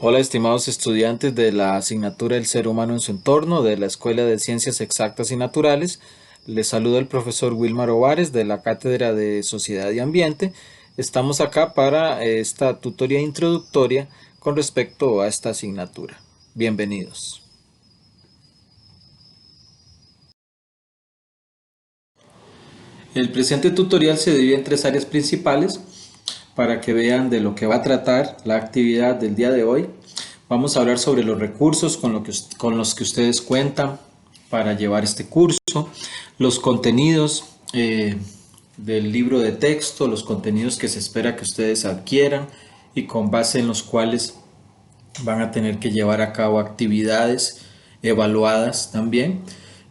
Hola, estimados estudiantes de la asignatura El ser humano en su entorno de la Escuela de Ciencias Exactas y Naturales. Les saluda el profesor Wilmar Ovares de la Cátedra de Sociedad y Ambiente. Estamos acá para esta tutoría introductoria con respecto a esta asignatura. Bienvenidos. El presente tutorial se divide en tres áreas principales para que vean de lo que va a tratar la actividad del día de hoy. Vamos a hablar sobre los recursos con los que ustedes cuentan para llevar este curso, los contenidos del libro de texto, los contenidos que se espera que ustedes adquieran y con base en los cuales van a tener que llevar a cabo actividades evaluadas también.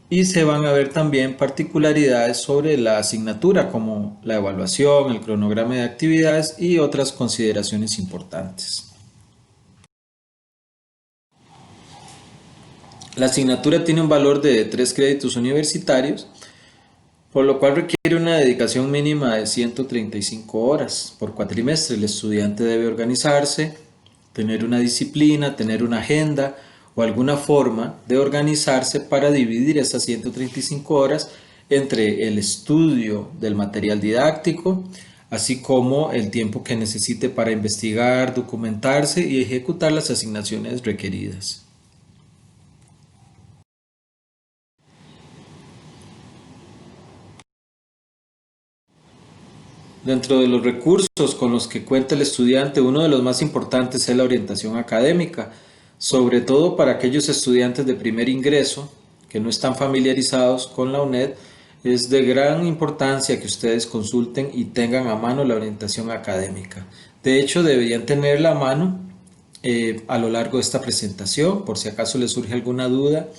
Y se van a ver también particularidades sobre la asignatura como la evaluación, el cronograma de actividades y otras consideraciones importantes. La asignatura tiene un valor de 3 créditos universitarios, por lo cual requiere una dedicación mínima de 135 horas por cuatrimestre. El estudiante debe organizarse, tener una disciplina, tener una agenda o alguna forma de organizarse para dividir esas 135 horas entre el estudio del material didáctico, así como el tiempo que necesite para investigar, documentarse y ejecutar las asignaciones requeridas. Dentro de los recursos con los que cuenta el estudiante, uno de los más importantes es la orientación académica, sobre todo para aquellos estudiantes de primer ingreso que no están familiarizados con la UNED. Es de gran importancia que ustedes consulten y tengan a mano la orientación académica. De hecho, deberían tenerla a mano a lo largo de esta presentación, por si acaso les surge alguna duda,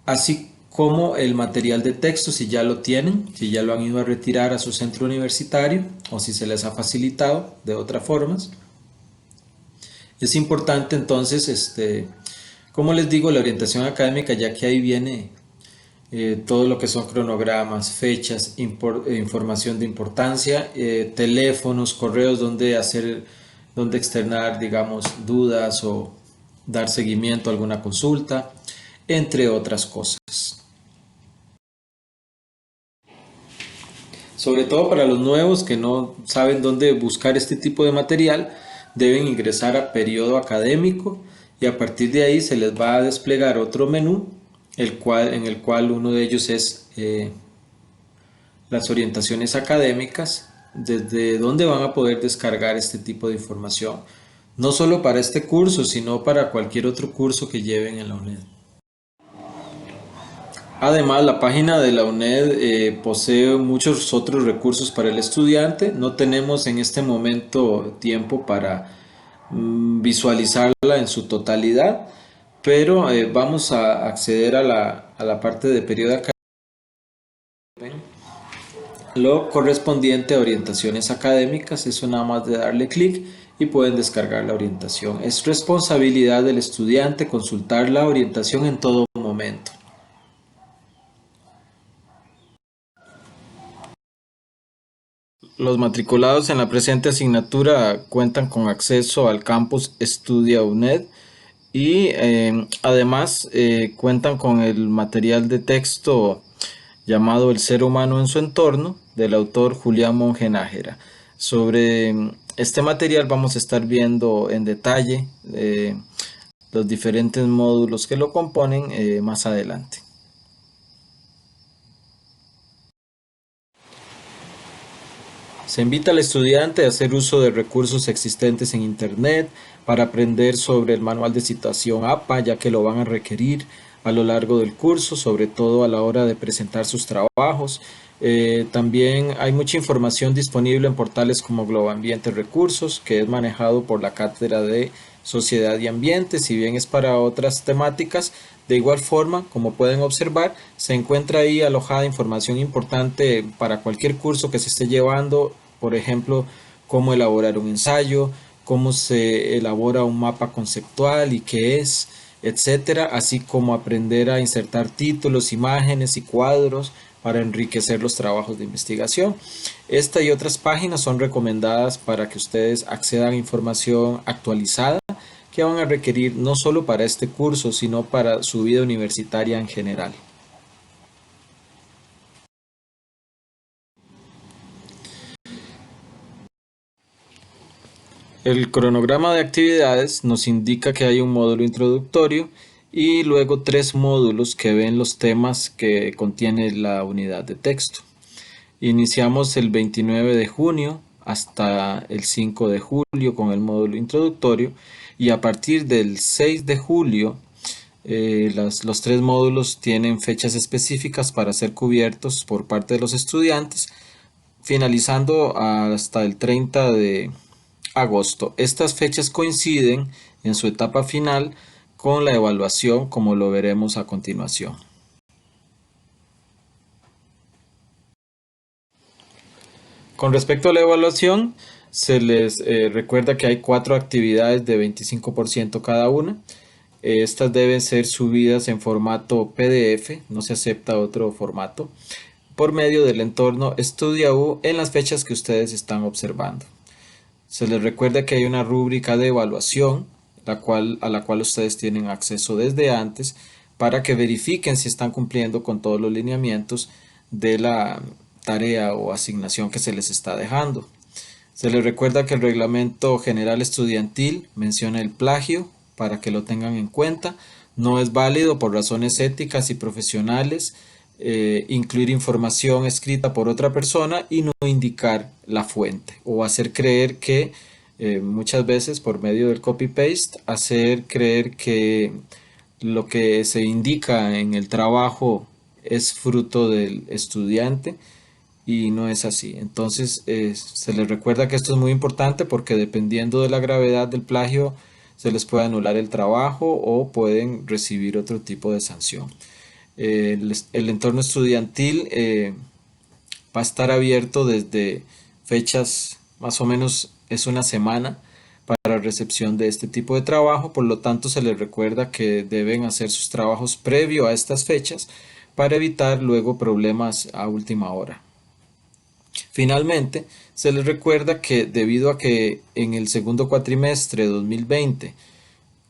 así como el material de texto si ya lo tienen, si ya lo han ido a retirar a su centro universitario o si se les ha facilitado de otras formas. Es importante entonces, como les digo, la orientación académica, ya que ahí viene todo lo que son cronogramas, fechas, información de importancia, teléfonos, correos donde externar, digamos, dudas o dar seguimiento a alguna consulta, entre otras cosas. Sobre todo para los nuevos que no saben dónde buscar este tipo de material, deben ingresar a periodo académico y a partir de ahí se les va a desplegar otro menú, en el cual uno de ellos es las orientaciones académicas, desde donde van a poder descargar este tipo de información, no solo para este curso, sino para cualquier otro curso que lleven en la UNED. Además, la página de la UNED posee muchos otros recursos para el estudiante. No tenemos en este momento tiempo para visualizarla en su totalidad, pero vamos a acceder a la parte de periodo académico, lo correspondiente a orientaciones académicas. Eso nada más de darle clic y pueden descargar la orientación. Es responsabilidad del estudiante consultar la orientación en todo momento. Los matriculados en la presente asignatura cuentan con acceso al campus Estudia UNED y además cuentan con el material de texto llamado El ser humano en su entorno del autor Julián Monge Nájera. Sobre este material vamos a estar viendo en detalle los diferentes módulos que lo componen más adelante. Se invita al estudiante a hacer uso de recursos existentes en Internet para aprender sobre el manual de situación APA, ya que lo van a requerir a lo largo del curso, sobre todo a la hora de presentar sus trabajos. También hay mucha información disponible en portales como Globoambiente Recursos, que es manejado por la Cátedra de Sociedad y Ambiente, si bien es para otras temáticas. De igual forma, como pueden observar, se encuentra ahí alojada información importante para cualquier curso que se esté llevando, por ejemplo, cómo elaborar un ensayo, cómo se elabora un mapa conceptual y qué es, etcétera, así como aprender a insertar títulos, imágenes y cuadros para enriquecer los trabajos de investigación. Esta y otras páginas son recomendadas para que ustedes accedan a información actualizada que van a requerir no solo para este curso, sino para su vida universitaria en general. El cronograma de actividades nos indica que hay un módulo introductorio y luego 3 módulos que ven los temas que contiene la unidad de texto. Iniciamos el 29 de junio hasta el 5 de julio con el módulo introductorio, y a partir del 6 de julio los 3 módulos tienen fechas específicas para ser cubiertos por parte de los estudiantes, finalizando hasta el 30 de agosto. Estas fechas coinciden en su etapa final con la evaluación, como lo veremos a continuación. Con respecto a la evaluación, se les recuerda que hay 4 actividades de 25% cada una. Estas deben ser subidas en formato PDF, no se acepta otro formato, por medio del entorno StudyU en las fechas que ustedes están observando. Se les recuerda que hay una rúbrica de evaluación a la cual ustedes tienen acceso desde antes para que verifiquen si están cumpliendo con todos los lineamientos de la tarea o asignación que se les está dejando. Se les recuerda que el Reglamento General Estudiantil menciona el plagio para que lo tengan en cuenta. No es válido por razones éticas y profesionales incluir información escrita por otra persona y no indicar la fuente, o hacer creer que muchas veces por medio del copy-paste, hacer creer que lo que se indica en el trabajo es fruto del estudiante, y no es así. Entonces se les recuerda que esto es muy importante porque dependiendo de la gravedad del plagio se les puede anular el trabajo o pueden recibir otro tipo de sanción. El entorno estudiantil va a estar abierto desde fechas, más o menos es una semana para recepción de este tipo de trabajo. Por lo tanto, se les recuerda que deben hacer sus trabajos previo a estas fechas para evitar luego problemas a última hora. Finalmente, se les recuerda que debido a que en el segundo cuatrimestre de 2020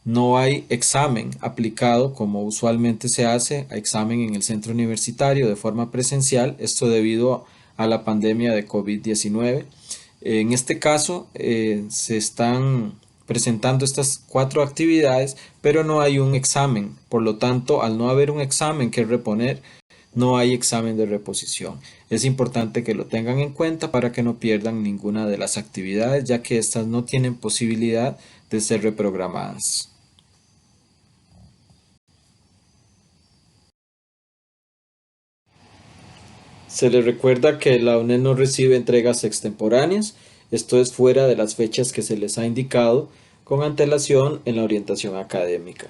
no hay examen aplicado como usualmente se hace, a examen en el centro universitario de forma presencial, esto debido a la pandemia de COVID-19. En este caso se están presentando estas 4 actividades, pero no hay un examen. Por lo tanto, al no haber un examen que reponer, no hay examen de reposición. Es importante que lo tengan en cuenta para que no pierdan ninguna de las actividades, ya que estas no tienen posibilidad de ser reprogramadas. Se les recuerda que la UNED no recibe entregas extemporáneas, esto es fuera de las fechas que se les ha indicado con antelación en la orientación académica.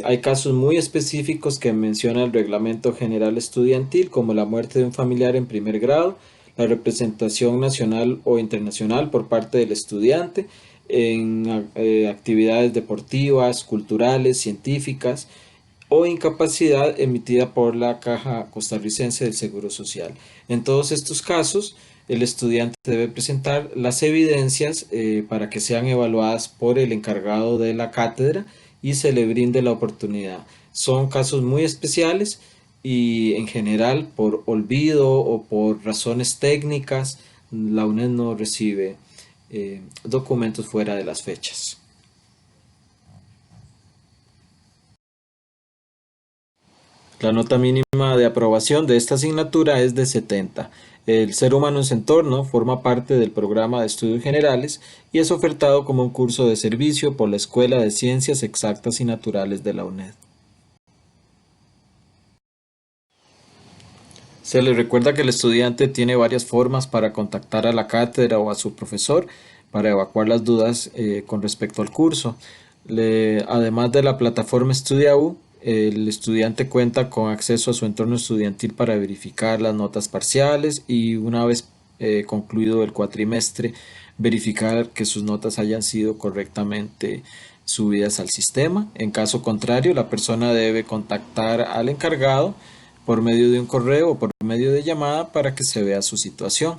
Hay casos muy específicos que menciona el Reglamento General Estudiantil, como la muerte de un familiar en primer grado, la representación nacional o internacional por parte del estudiante en actividades deportivas, culturales, científicas, o incapacidad emitida por la Caja Costarricense del Seguro Social. En todos estos casos, el estudiante debe presentar las evidencias para que sean evaluadas por el encargado de la cátedra y se le brinde la oportunidad. Son casos muy especiales y en general por olvido o por razones técnicas la UNED no recibe documentos fuera de las fechas. La nota mínima de aprobación de esta asignatura es de 70. El ser humano en su entorno forma parte del programa de estudios generales y es ofertado como un curso de servicio por la Escuela de Ciencias Exactas y Naturales de la UNED. Se le recuerda que el estudiante tiene varias formas para contactar a la cátedra o a su profesor para evacuar las dudas con respecto al curso. Además de la plataforma StudyU, el estudiante cuenta con acceso a su entorno estudiantil para verificar las notas parciales y una vez concluido el cuatrimestre, verificar que sus notas hayan sido correctamente subidas al sistema. En caso contrario, la persona debe contactar al encargado por medio de un correo o por medio de llamada para que se vea su situación.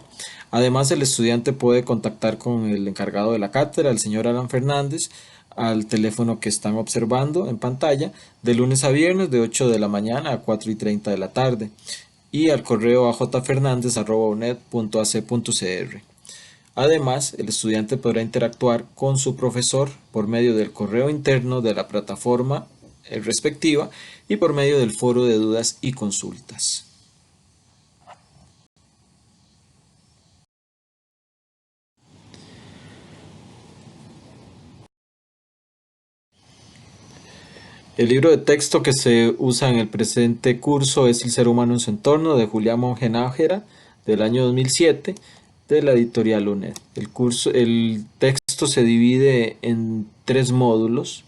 Además, el estudiante puede contactar con el encargado de la cátedra, el señor Alan Fernández, al teléfono que están observando en pantalla de lunes a viernes de 8 de la mañana a 4:30 de la tarde y al correo ajfernandez@uned.ac.cr. Además, el estudiante podrá interactuar con su profesor por medio del correo interno de la plataforma respectiva y por medio del foro de dudas y consultas. El libro de texto que se usa en el presente curso es El ser humano en su entorno de Julián Monge Nájera del año 2007 de la editorial UNED. El texto se divide en 3 módulos.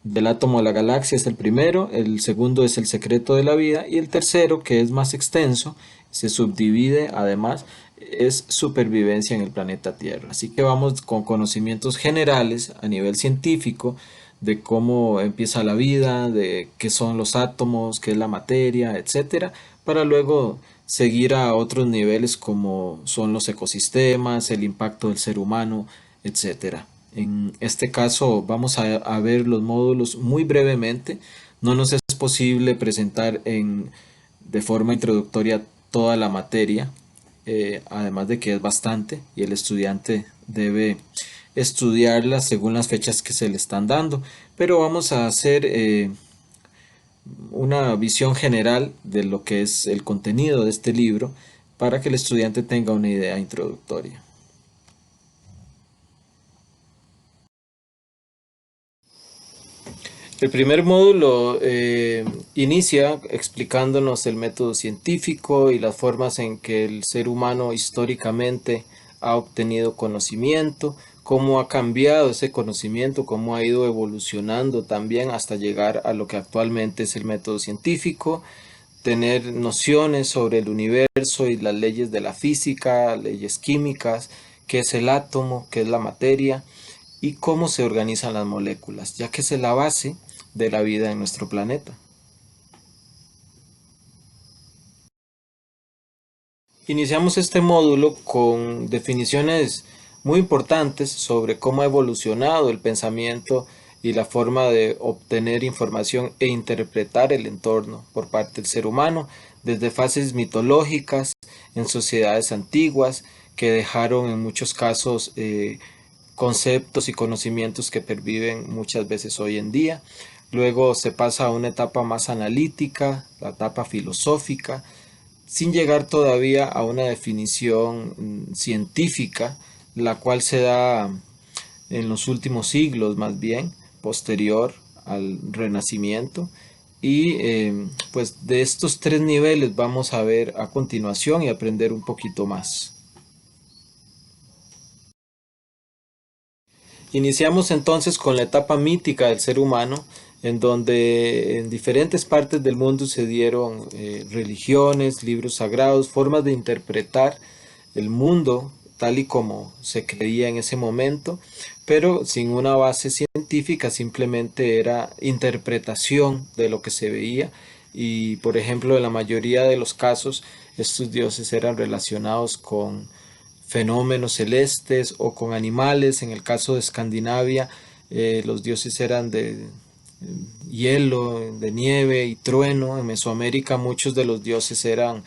Del átomo a la galaxia es el primero, el segundo es el secreto de la vida y el tercero, que es más extenso, se subdivide además, es supervivencia en el planeta Tierra. Así que vamos con conocimientos generales a nivel científico de cómo empieza la vida, de qué son los átomos, qué es la materia, etcétera, para luego seguir a otros niveles como son los ecosistemas, el impacto del ser humano, etcétera. En este caso vamos a ver los módulos muy brevemente. No nos es posible presentar de forma introductoria toda la materia, además de que es bastante y el estudiante debe estudiarla según las fechas que se le están dando. Pero vamos a hacer una visión general de lo que es el contenido de este libro para que el estudiante tenga una idea introductoria. El primer módulo inicia explicándonos el método científico y las formas en que el ser humano históricamente ha obtenido conocimiento, cómo ha cambiado ese conocimiento, cómo ha ido evolucionando también hasta llegar a lo que actualmente es el método científico, tener nociones sobre el universo y las leyes de la física, leyes químicas, qué es el átomo, qué es la materia y cómo se organizan las moléculas, ya que es la base de la vida en nuestro planeta. Iniciamos este módulo con definiciones muy importantes sobre cómo ha evolucionado el pensamiento y la forma de obtener información e interpretar el entorno por parte del ser humano, desde fases mitológicas en sociedades antiguas que dejaron en muchos casos conceptos y conocimientos que perviven muchas veces hoy en día. Luego se pasa a una etapa más analítica, la etapa filosófica, sin llegar todavía a una definición científica, la cual se da en los últimos siglos más bien, posterior al Renacimiento. Y pues de estos 3 niveles vamos a ver a continuación y aprender un poquito más. Iniciamos entonces con la etapa mítica del ser humano, en donde en diferentes partes del mundo se dieron religiones, libros sagrados, formas de interpretar el mundo tal y como se creía en ese momento, pero sin una base científica, simplemente era interpretación de lo que se veía y, por ejemplo, en la mayoría de los casos, estos dioses eran relacionados con fenómenos celestes o con animales. En el caso de Escandinavia, los dioses eran de hielo, de nieve y trueno. En Mesoamérica muchos de los dioses eran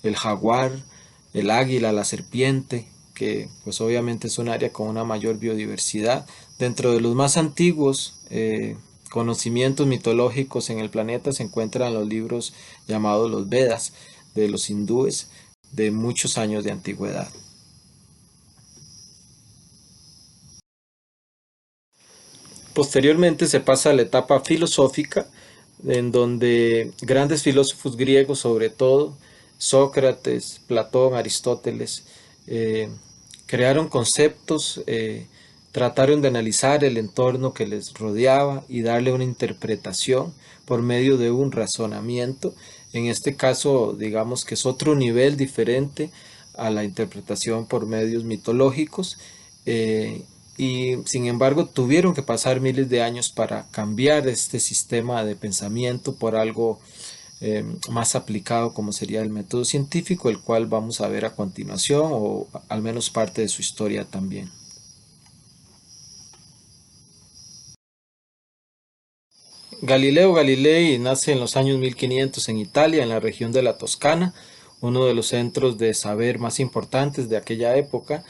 el jaguar, el águila, la serpiente, que pues obviamente es un área con una mayor biodiversidad. Dentro de los más antiguos conocimientos mitológicos en el planeta se encuentran los libros llamados los Vedas de los hindúes de muchos años de antigüedad. Posteriormente se pasa a la etapa filosófica, en donde grandes filósofos griegos, sobre todo Sócrates, Platón, Aristóteles, eh, crearon conceptos, trataron de analizar el entorno que les rodeaba y darle una interpretación por medio de un razonamiento. En este caso, digamos que es otro nivel diferente a la interpretación por medios mitológicos. Y sin embargo tuvieron que pasar miles de años para cambiar este sistema de pensamiento por algo más aplicado como sería el método científico, el cual vamos a ver a continuación o al menos parte de su historia también. Galileo Galilei nace en los años 1500 en Italia, en la región de la Toscana, uno de los centros de saber más importantes de aquella época.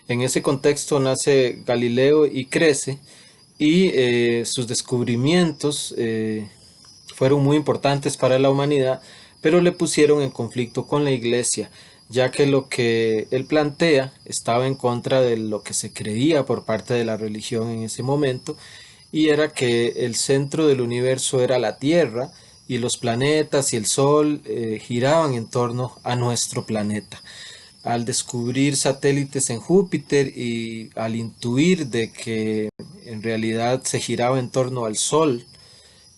En ese contexto nace Galileo y crece, y sus descubrimientos fueron muy importantes para la humanidad, pero le pusieron en conflicto con la iglesia, ya que lo que él plantea estaba en contra de lo que se creía por parte de la religión en ese momento, y era que el centro del universo era la Tierra y los planetas y el Sol giraban en torno a nuestro planeta. Al descubrir satélites en Júpiter y al intuir de que en realidad se giraba en torno al Sol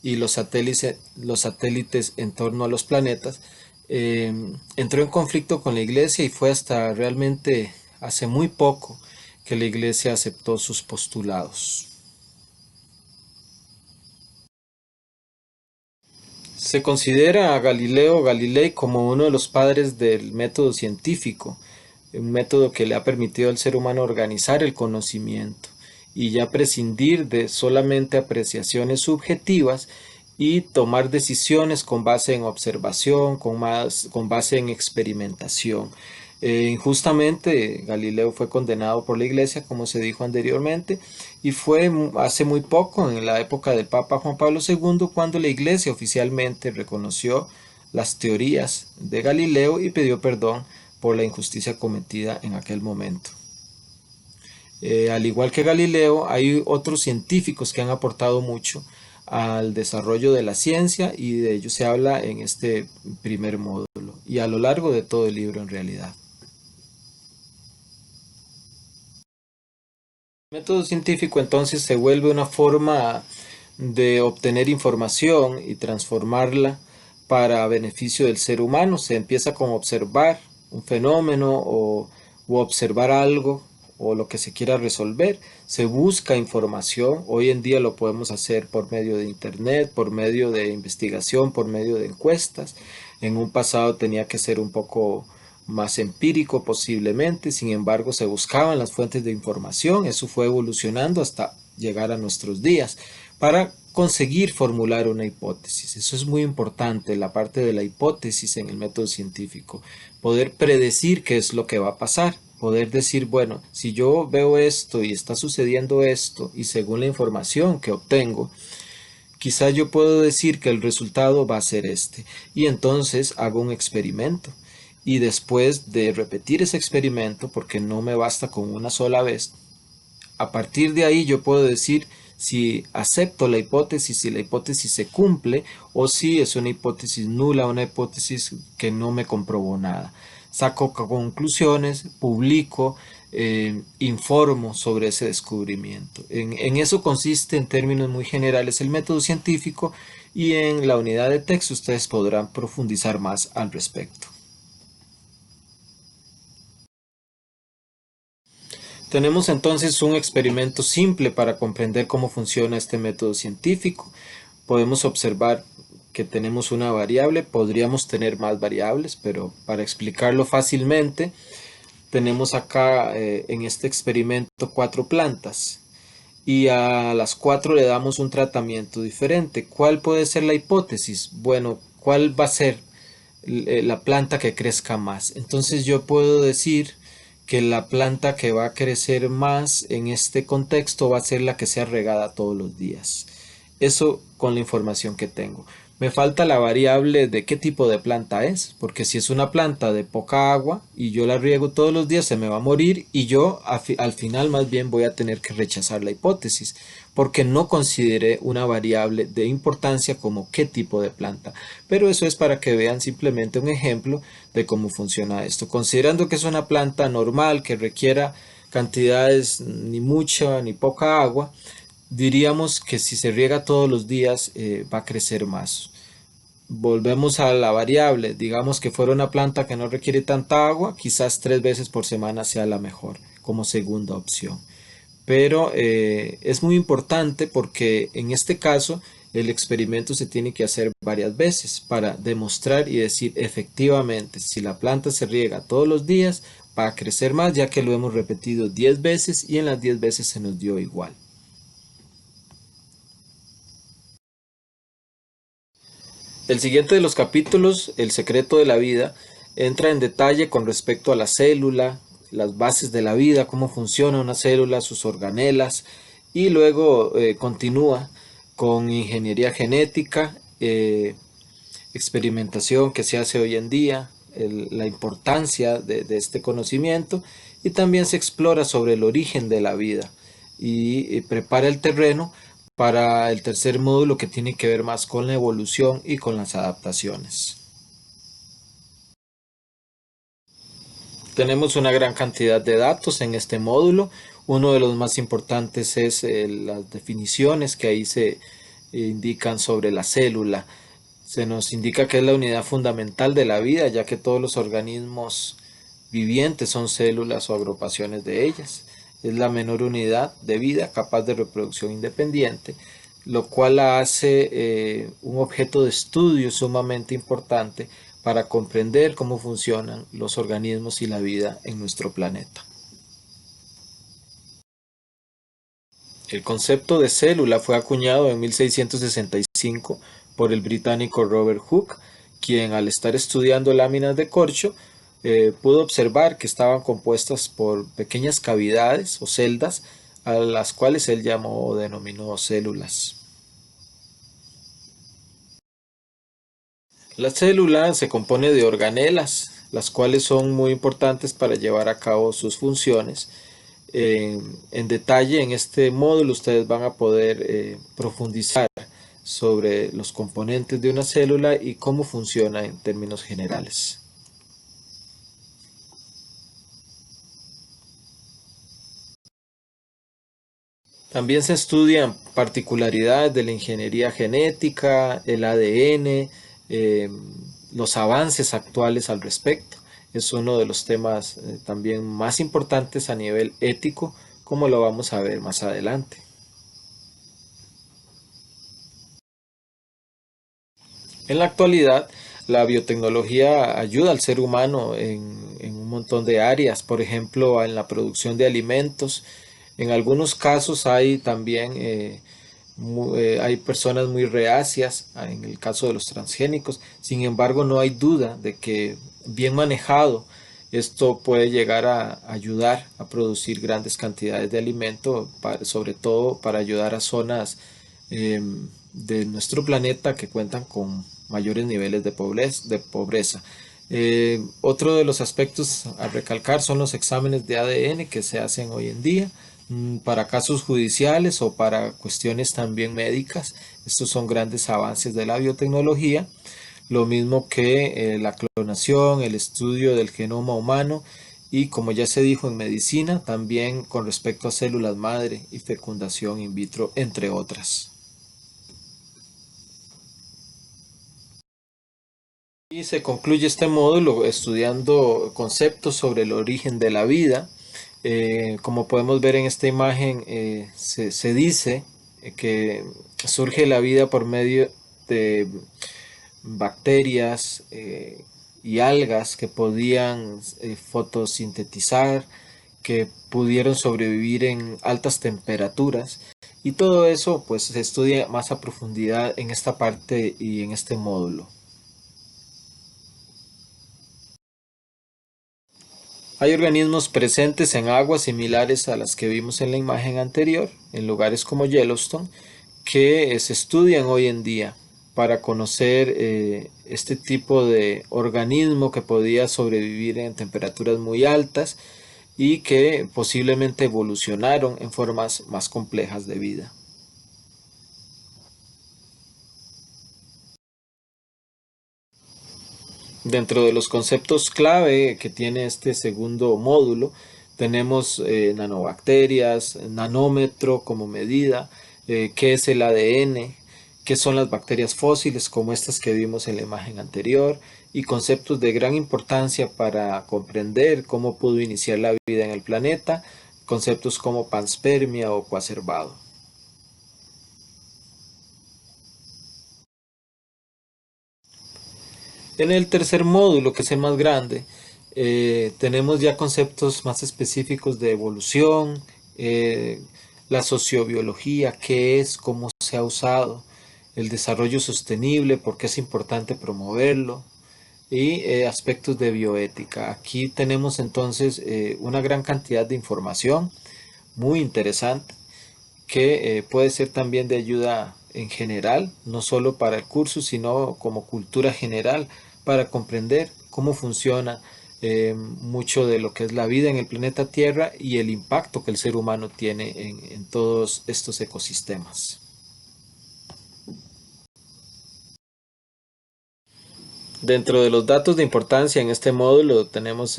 y los satélites en torno a los planetas, entró en conflicto con la iglesia, y fue hasta realmente hace muy poco que la iglesia aceptó sus postulados. Se considera a Galileo Galilei como uno de los padres del método científico, un método que le ha permitido al ser humano organizar el conocimiento y ya prescindir de solamente apreciaciones subjetivas y tomar decisiones con base en observación, con base en experimentación. Injustamente, Galileo fue condenado por la iglesia, como se dijo anteriormente, y fue hace muy poco, en la época del Papa Juan Pablo II, cuando la iglesia oficialmente reconoció las teorías de Galileo y pidió perdón por la injusticia cometida en aquel momento. Al igual que Galileo, hay otros científicos que han aportado mucho al desarrollo de la ciencia, y de ello se habla en este primer módulo y a lo largo de todo el libro en realidad. El método científico entonces se vuelve una forma de obtener información y transformarla para beneficio del ser humano. Se empieza con observar un fenómeno o observar algo o lo que se quiera resolver. Se busca información. Hoy en día lo podemos hacer por medio de internet, por medio de investigación, por medio de encuestas. En un pasado tenía que ser un poco más empírico posiblemente, sin embargo se buscaban las fuentes de información. Eso fue evolucionando hasta llegar a nuestros días para conseguir formular una hipótesis. Eso es muy importante, la parte de la hipótesis en el método científico, poder predecir qué es lo que va a pasar, poder decir, bueno, si yo veo esto y está sucediendo esto, y según la información que obtengo, quizá yo puedo decir que el resultado va a ser este, y entonces hago un experimento. Y después de repetir ese experimento, porque no me basta con una sola vez, a partir de ahí yo puedo decir si acepto la hipótesis, si la hipótesis se cumple, o si es una hipótesis nula, una hipótesis que no me comprobó nada. Saco conclusiones, publico, informo sobre ese descubrimiento. En eso consiste, en términos muy generales, el método científico, y en la unidad de texto ustedes podrán profundizar más al respecto. Tenemos entonces un experimento simple para comprender cómo funciona este método científico. Podemos observar que tenemos una variable, podríamos tener más variables, pero para explicarlo fácilmente, tenemos acá en este experimento 4 plantas, y a las 4 le damos un tratamiento diferente. ¿Cuál puede ser la hipótesis? Bueno, ¿cuál va a ser la planta que crezca más? Entonces yo puedo decir que la planta que va a crecer más en este contexto va a ser la que sea regada todos los días. Eso con la información que tengo. Me falta la variable de qué tipo de planta es, porque si es una planta de poca agua y yo la riego todos los días, se me va a morir, y yo al final más bien voy a tener que rechazar la hipótesis, porque no consideré una variable de importancia como qué tipo de planta. Pero eso es para que vean simplemente un ejemplo de cómo funciona esto. Considerando que es una planta normal que requiera cantidades ni mucha ni poca agua, diríamos que si se riega todos los días va a crecer más. Volvemos a la variable, digamos que fuera una planta que no requiere tanta agua, quizás 3 veces por semana sea la mejor como segunda opción. Pero es muy importante porque en este caso el experimento se tiene que hacer varias veces para demostrar y decir efectivamente si la planta se riega todos los días va a crecer más, ya que lo hemos repetido 10 veces y en las 10 veces se nos dio igual. El siguiente de los capítulos, El secreto de la vida, entra en detalle con respecto a la célula, las bases de la vida, cómo funciona una célula, sus organelas, y luego continúa con ingeniería genética, experimentación que se hace hoy en día, la importancia de este conocimiento, y también se explora sobre el origen de la vida y prepara el terreno para el tercer módulo, que tiene que ver más con la evolución y con las adaptaciones. Tenemos una gran cantidad de datos en este módulo. Uno de los más importantes es las definiciones que ahí se indican sobre la célula. Se nos indica que es la unidad fundamental de la vida, ya que todos los organismos vivientes son células o agrupaciones de ellas. Es la menor unidad de vida capaz de reproducción independiente, lo cual la hace un objeto de estudio sumamente importante para comprender cómo funcionan los organismos y la vida en nuestro planeta. El concepto de célula fue acuñado en 1665 por el británico Robert Hooke, quien, al estar estudiando láminas de corcho, pudo observar que estaban compuestas por pequeñas cavidades o celdas, a las cuales él llamó o denominó células. La célula se compone de organelas, las cuales son muy importantes para llevar a cabo sus funciones. En detalle, en este módulo ustedes van a poder profundizar sobre los componentes de una célula y cómo funciona en términos generales. También se estudian particularidades de la ingeniería genética, el ADN, eh, los avances actuales al respecto. Es uno de los temas también más importantes a nivel ético, como lo vamos a ver más adelante. En la actualidad, la biotecnología ayuda al ser humano en un montón de áreas, por ejemplo, en la producción de alimentos. En algunos casos hay también hay personas muy reacias, en el caso de los transgénicos. Sin embargo, no hay duda de que, bien manejado, esto puede llegar a ayudar a producir grandes cantidades de alimento, sobre todo para ayudar a zonas de nuestro planeta que cuentan con mayores niveles de pobreza. Otro de los aspectos a recalcar son los exámenes de ADN que se hacen hoy en día para casos judiciales o para cuestiones también médicas. Estos son grandes avances de la biotecnología, lo mismo que la clonación, el estudio del genoma humano, y, como ya se dijo, en medicina, también con respecto a células madre y fecundación in vitro, entre otras. Y se concluye este módulo estudiando conceptos sobre el origen de la vida. Como podemos ver en esta imagen, se dice que surge la vida por medio de bacterias y algas que podían fotosintetizar, que pudieron sobrevivir en altas temperaturas, y todo eso pues se estudia más a profundidad en esta parte y en este módulo. Hay organismos presentes en aguas similares a las que vimos en la imagen anterior, en lugares como Yellowstone, que se estudian hoy en día para conocer este tipo de organismo que podía sobrevivir en temperaturas muy altas y que posiblemente evolucionaron en formas más complejas de vida. Dentro de los conceptos clave que tiene este segundo módulo, tenemos nanobacterias, nanómetro como medida, qué es el ADN, qué son las bacterias fósiles como estas que vimos en la imagen anterior, y conceptos de gran importancia para comprender cómo pudo iniciar la vida en el planeta, conceptos como panspermia o coacervado. En el tercer módulo, que es el más grande, tenemos ya conceptos más específicos de evolución, la sociobiología, qué es, cómo se ha usado, el desarrollo sostenible, por qué es importante promoverlo, y aspectos de bioética. Aquí tenemos entonces una gran cantidad de información muy interesante que puede ser también de ayuda en general, no solo para el curso, sino como cultura general, para comprender cómo funciona mucho de lo que es la vida en el planeta Tierra y el impacto que el ser humano tiene en todos estos ecosistemas. Dentro de los datos de importancia en este módulo tenemos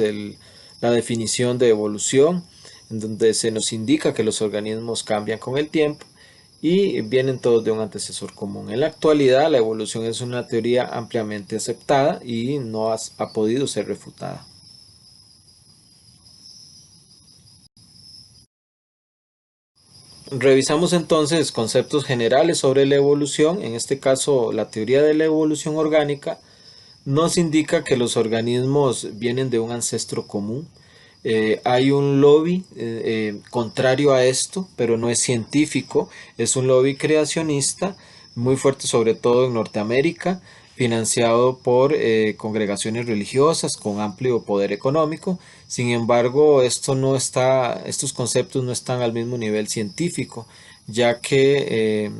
la definición de evolución, en donde se nos indica que los organismos cambian con el tiempo y vienen todos de un antecesor común. En la actualidad, la evolución es una teoría ampliamente aceptada y no ha podido ser refutada. Revisamos entonces conceptos generales sobre la evolución, en este caso la teoría de la evolución orgánica nos indica que los organismos vienen de un ancestro común. Hay un lobby contrario a esto, pero no es científico, es un lobby creacionista muy fuerte, sobre todo en Norteamérica, financiado por congregaciones religiosas con amplio poder económico. Sin embargo, estos conceptos no están al mismo nivel científico, ya que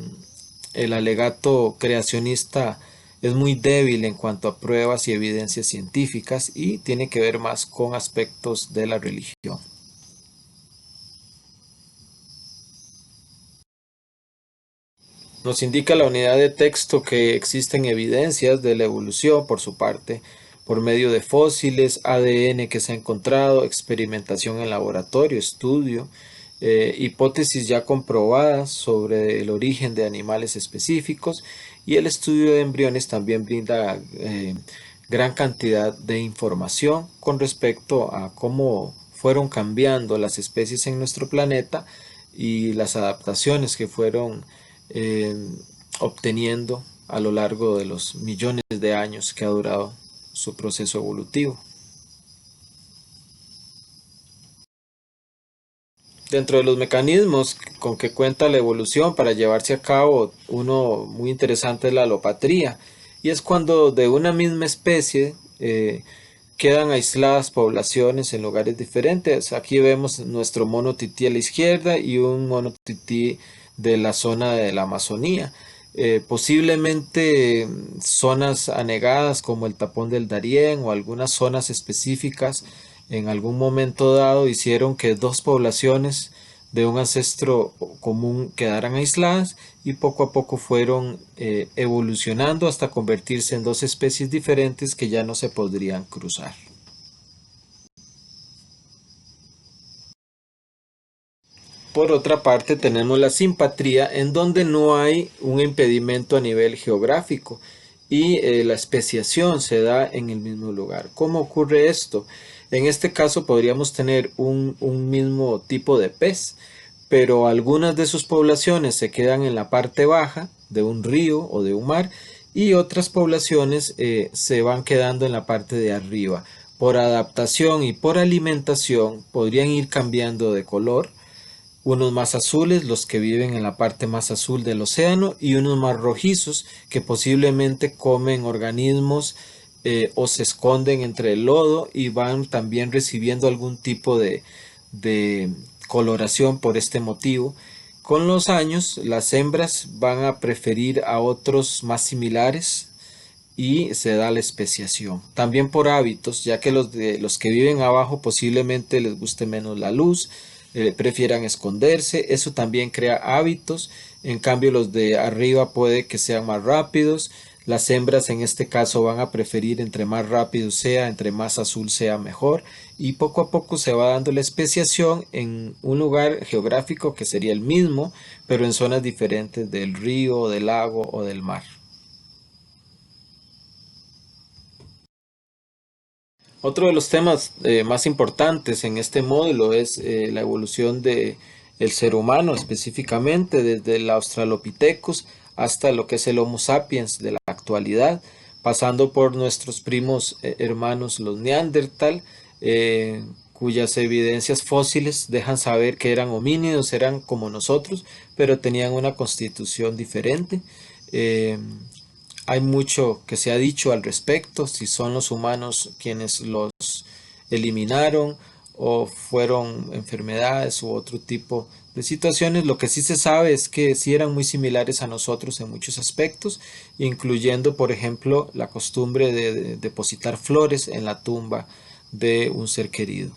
el alegato creacionista es muy débil en cuanto a pruebas y evidencias científicas y tiene que ver más con aspectos de la religión. Nos indica la unidad de texto que existen evidencias de la evolución por su parte, por medio de fósiles, ADN que se ha encontrado, experimentación en laboratorio, estudio, hipótesis ya comprobadas sobre el origen de animales específicos y el estudio de embriones también brinda gran cantidad de información con respecto a cómo fueron cambiando las especies en nuestro planeta y las adaptaciones que fueron eh, obteniendo a lo largo de los millones de años que ha durado su proceso evolutivo. Dentro de los mecanismos con que cuenta la evolución para llevarse a cabo, uno muy interesante es la alopatría, y es cuando de una misma especie quedan aisladas poblaciones en lugares diferentes. Aquí vemos nuestro mono tití a la izquierda y un mono tití de la zona de la Amazonía. Posiblemente zonas anegadas como el tapón del Darién o algunas zonas específicas en algún momento dado hicieron que dos poblaciones de un ancestro común quedaran aisladas y poco a poco fueron evolucionando hasta convertirse en dos especies diferentes que ya no se podrían cruzar. Por otra parte, tenemos la simpatría, en donde no hay un impedimento a nivel geográfico y la especiación se da en el mismo lugar. ¿Cómo ocurre esto? En este caso podríamos tener un mismo tipo de pez, pero algunas de sus poblaciones se quedan en la parte baja de un río o de un mar y otras poblaciones se van quedando en la parte de arriba. Por adaptación y por alimentación podrían ir cambiando de color, unos más azules, los que viven en la parte más azul del océano, y unos más rojizos, que posiblemente comen organismos o se esconden entre el lodo y van también recibiendo algún tipo de coloración por este motivo. Con los años, las hembras van a preferir a otros más similares y se da la especiación. También por hábitos, ya que los que viven abajo posiblemente les guste menos la luz, prefieran esconderse, eso también crea hábitos. En cambio los de arriba puede que sean más rápidos. Las hembras en este caso van a preferir entre más rápido sea, entre más azul sea mejor, y poco a poco se va dando la especiación en un lugar geográfico que sería el mismo, pero en zonas diferentes del río, del lago o del mar. Otro de los temas más importantes en este módulo es la evolución de el ser humano, específicamente desde el Australopithecus hasta lo que es el Homo sapiens de la actualidad, pasando por nuestros primos hermanos los Neandertal, cuyas evidencias fósiles dejan saber que eran homínidos, eran como nosotros, pero tenían una constitución diferente. Eh, Hay mucho que se ha dicho al respecto, si son los humanos quienes los eliminaron o fueron enfermedades u otro tipo de situaciones. Lo que sí se sabe es que sí eran muy similares a nosotros en muchos aspectos, incluyendo, por ejemplo, la costumbre de depositar flores en la tumba de un ser querido.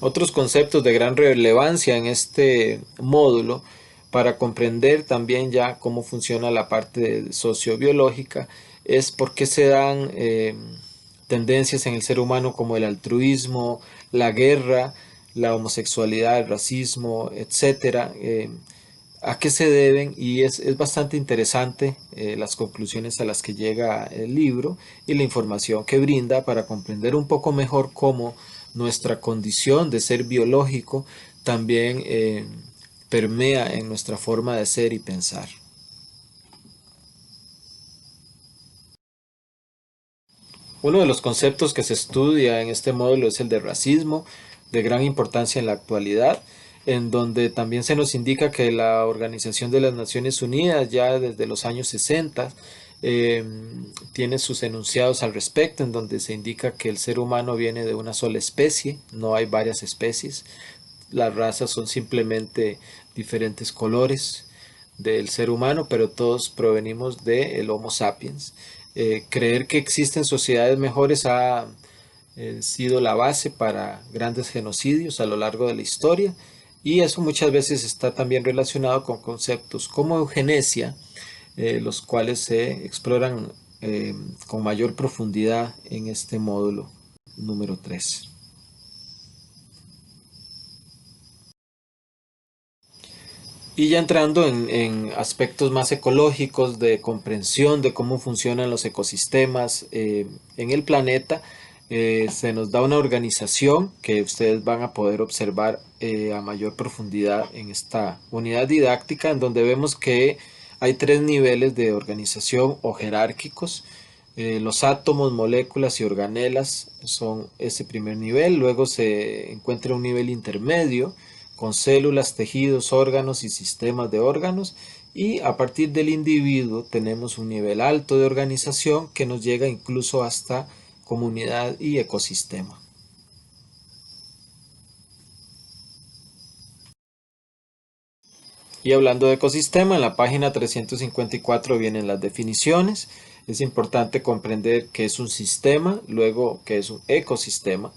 Otros conceptos de gran relevancia en este módulo para comprender también ya cómo funciona la parte sociobiológica es por qué se dan tendencias en el ser humano como el altruismo, la guerra, la homosexualidad, el racismo, etcétera. A qué se deben y es bastante interesante las conclusiones a las que llega el libro y la información que brinda para comprender un poco mejor cómo nuestra condición de ser biológico también permea en nuestra forma de ser y pensar. Uno de los conceptos que se estudia en este módulo es el de racismo, de gran importancia en la actualidad, en donde también se nos indica que la Organización de las Naciones Unidas ya desde los años 60 eh, tiene sus enunciados al respecto, en donde se indica que el ser humano viene de una sola especie, no hay varias especies, las razas son simplemente diferentes colores del ser humano, pero todos provenimos del Homo sapiens. Creer que existen sociedades mejores ha sido la base para grandes genocidios a lo largo de la historia y eso muchas veces está también relacionado con conceptos como eugenesia, los cuales se exploran con mayor profundidad en este módulo número 3. Y ya entrando en aspectos más ecológicos, de comprensión de cómo funcionan los ecosistemas en el planeta, se nos da una organización que ustedes van a poder observar a mayor profundidad en esta unidad didáctica, en donde vemos que hay tres niveles de organización o jerárquicos. Los átomos, moléculas y organelas son ese primer nivel, luego se encuentra un nivel intermedio con células, tejidos, órganos y sistemas de órganos y a partir del individuo tenemos un nivel alto de organización que nos llega incluso hasta comunidad y ecosistema. Y hablando de ecosistema, en la página 354 vienen las definiciones. Es importante comprender qué es un sistema, luego qué es un ecosistema.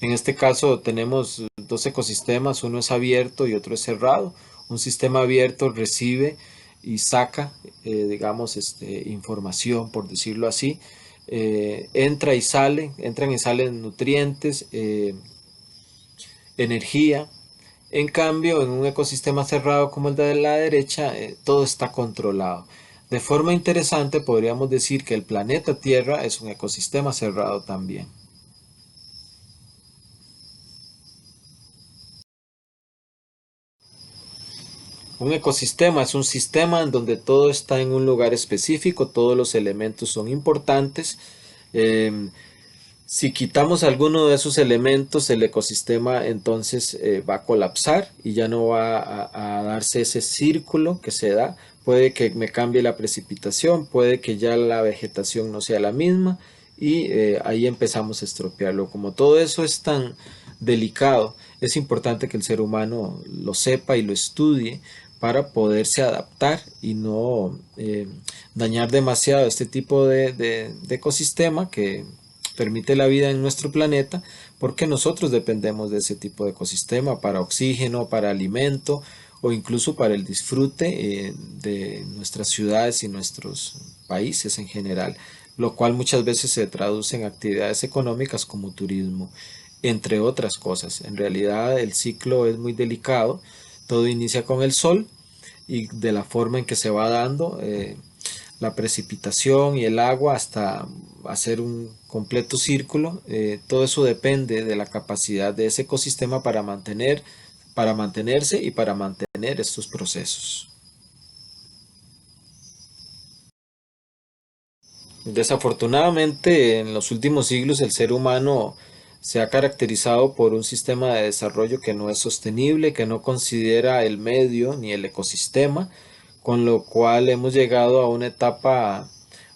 En este caso tenemos dos ecosistemas, uno es abierto y otro es cerrado. Un sistema abierto recibe y saca, digamos, información, por decirlo así. Entra y sale, entran y salen nutrientes, energía. En cambio, en un ecosistema cerrado como el de la derecha, todo está controlado. De forma interesante, podríamos decir que el planeta Tierra es un ecosistema cerrado también. Un ecosistema es un sistema en donde todo está en un lugar específico, todos los elementos son importantes. Eh, Si quitamos alguno de esos elementos, el ecosistema entonces va a colapsar y ya no va a darse ese círculo que se da. Puede que me cambie la precipitación, puede que ya la vegetación no sea la misma y ahí empezamos a estropearlo. Como todo eso es tan delicado, es importante que el ser humano lo sepa y lo estudie para poderse adaptar y no dañar demasiado este tipo de ecosistema que permite la vida en nuestro planeta, porque nosotros dependemos de ese tipo de ecosistema para oxígeno, para alimento o incluso para el disfrute de nuestras ciudades y nuestros países en general, lo cual muchas veces se traduce en actividades económicas como turismo, entre otras cosas. En realidad el ciclo es muy delicado, todo inicia con el sol y de la forma en que se va dando la precipitación y el agua hasta hacer un completo círculo. Todo eso depende de la capacidad de ese ecosistema para mantenerse y para mantener estos procesos. Desafortunadamente, en los últimos siglos el ser humano se ha caracterizado por un sistema de desarrollo que no es sostenible, que no considera el medio ni el ecosistema, con lo cual hemos llegado a una etapa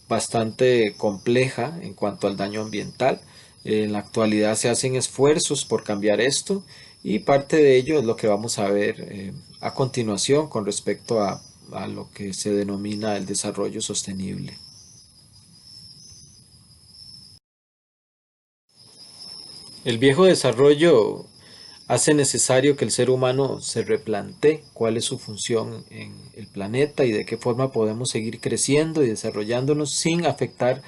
bastante compleja en cuanto al daño ambiental. En la actualidad se hacen esfuerzos por cambiar esto y parte de ello es lo que vamos a ver a continuación con respecto a lo que se denomina el desarrollo sostenible. El viejo desarrollo hace necesario que el ser humano se replantee cuál es su función en el planeta y de qué forma podemos seguir creciendo y desarrollándonos sin afectar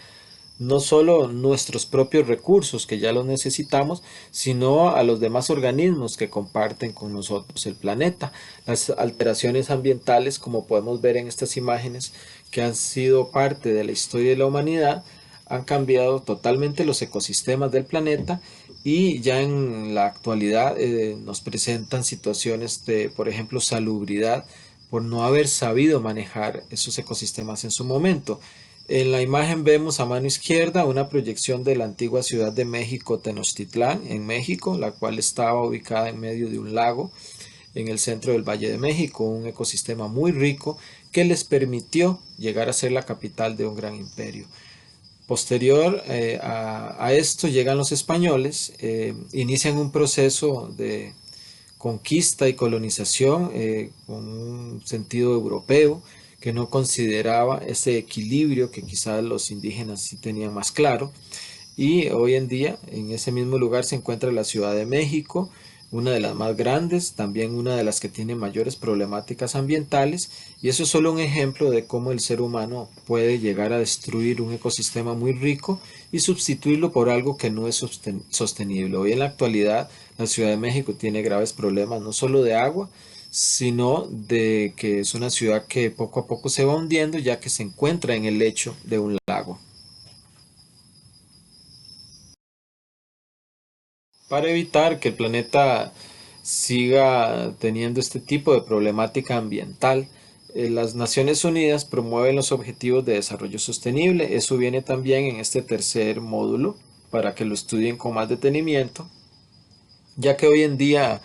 no solo nuestros propios recursos, que ya los necesitamos, sino a los demás organismos que comparten con nosotros el planeta. Las alteraciones ambientales, como podemos ver en estas imágenes, que han sido parte de la historia de la humanidad, han cambiado totalmente los ecosistemas del planeta y ya en la actualidad nos presentan situaciones de, por ejemplo, salubridad por no haber sabido manejar esos ecosistemas en su momento. En la imagen vemos a mano izquierda una proyección de la antigua ciudad de México, Tenochtitlán, en México, la cual estaba ubicada en medio de un lago en el centro del Valle de México, un ecosistema muy rico que les permitió llegar a ser la capital de un gran imperio. Posterior a esto llegan los españoles, inician un proceso de conquista y colonización con un sentido europeo que no consideraba ese equilibrio que quizás los indígenas sí tenían más claro. Y hoy en día en ese mismo lugar se encuentra la Ciudad de México, una de las más grandes, también una de las que tiene mayores problemáticas ambientales, y eso es solo un ejemplo de cómo el ser humano puede llegar a destruir un ecosistema muy rico y sustituirlo por algo que no es sostenible. Hoy en la actualidad la Ciudad de México tiene graves problemas no solo de agua, sino de que es una ciudad que poco a poco se va hundiendo ya que se encuentra en el lecho de un lago. Para evitar que el planeta siga teniendo este tipo de problemática ambiental, las Naciones Unidas promueven los Objetivos de Desarrollo Sostenible. Eso viene también en este tercer módulo para que lo estudien con más detenimiento, ya que hoy en día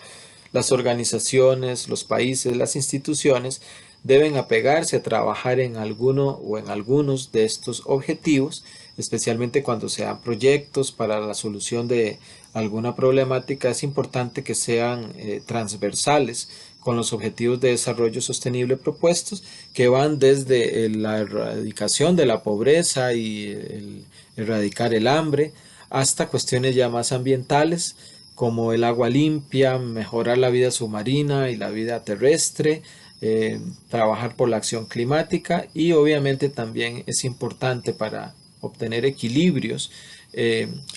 las organizaciones, los países, las instituciones deben apegarse a trabajar en alguno o en algunos de estos objetivos, especialmente cuando sean proyectos para la solución de alguna problemática. Es importante que sean transversales con los objetivos de desarrollo sostenible propuestos, que van desde la erradicación de la pobreza y el erradicar el hambre, hasta cuestiones ya más ambientales, como el agua limpia, mejorar la vida submarina y la vida terrestre, trabajar por la acción climática y obviamente también es importante para obtener equilibrios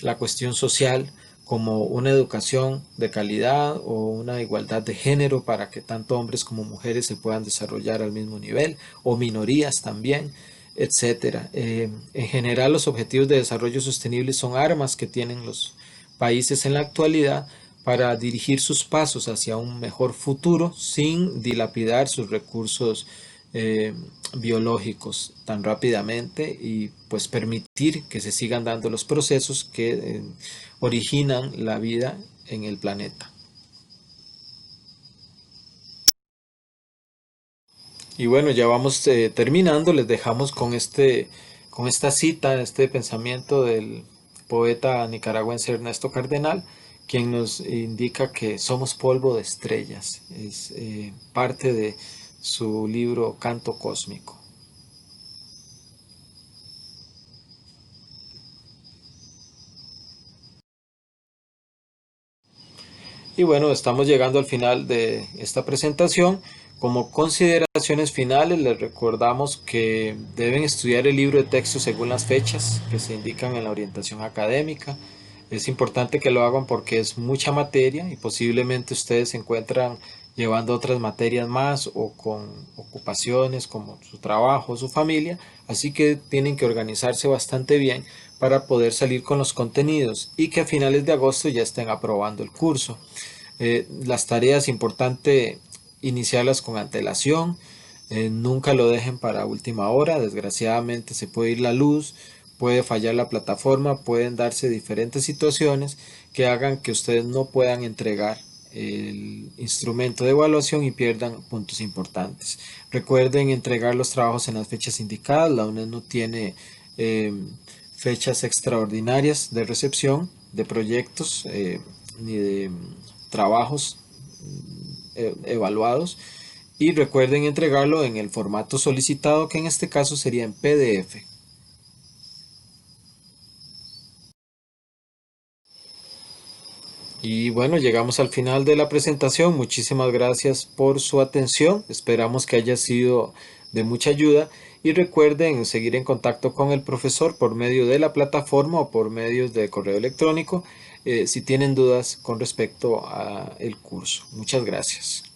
la cuestión social como una educación de calidad o una igualdad de género para que tanto hombres como mujeres se puedan desarrollar al mismo nivel o minorías también, etcétera. En general los objetivos de desarrollo sostenible son armas que tienen los países en la actualidad para dirigir sus pasos hacia un mejor futuro sin dilapidar sus recursos eh, biológicos tan rápidamente y pues permitir que se sigan dando los procesos que originan la vida en el planeta. Y bueno, ya vamos terminando, les dejamos con con esta cita, este pensamiento del poeta nicaragüense Ernesto Cardenal, quien nos indica que somos polvo de estrellas. Es parte de su libro Canto Cósmico. Y bueno, estamos llegando al final de esta presentación. Como consideraciones finales, les recordamos que deben estudiar el libro de texto según las fechas que se indican en la orientación académica. Es importante que lo hagan porque es mucha materia y posiblemente ustedes se encuentran llevando otras materias más o con ocupaciones como su trabajo, su familia, así que tienen que organizarse bastante bien para poder salir con los contenidos y que a finales de agosto ya estén aprobando el curso. Las tareas importante iniciarlas con antelación, nunca lo dejen para última hora, desgraciadamente se puede ir la luz, puede fallar la plataforma, pueden darse diferentes situaciones que hagan que ustedes no puedan entregar el instrumento de evaluación y pierdan puntos importantes. Recuerden entregar los trabajos en las fechas indicadas. La UNED no tiene eh, fechas extraordinarias de recepción de proyectos ni de trabajos evaluados, y recuerden entregarlo en el formato solicitado, que en este caso sería en PDF. Y bueno, llegamos al final de la presentación. Muchísimas gracias por su atención. Esperamos que haya sido de mucha ayuda, y recuerden seguir en contacto con el profesor por medio de la plataforma o por medios de correo electrónico si tienen dudas con respecto al curso. Muchas gracias.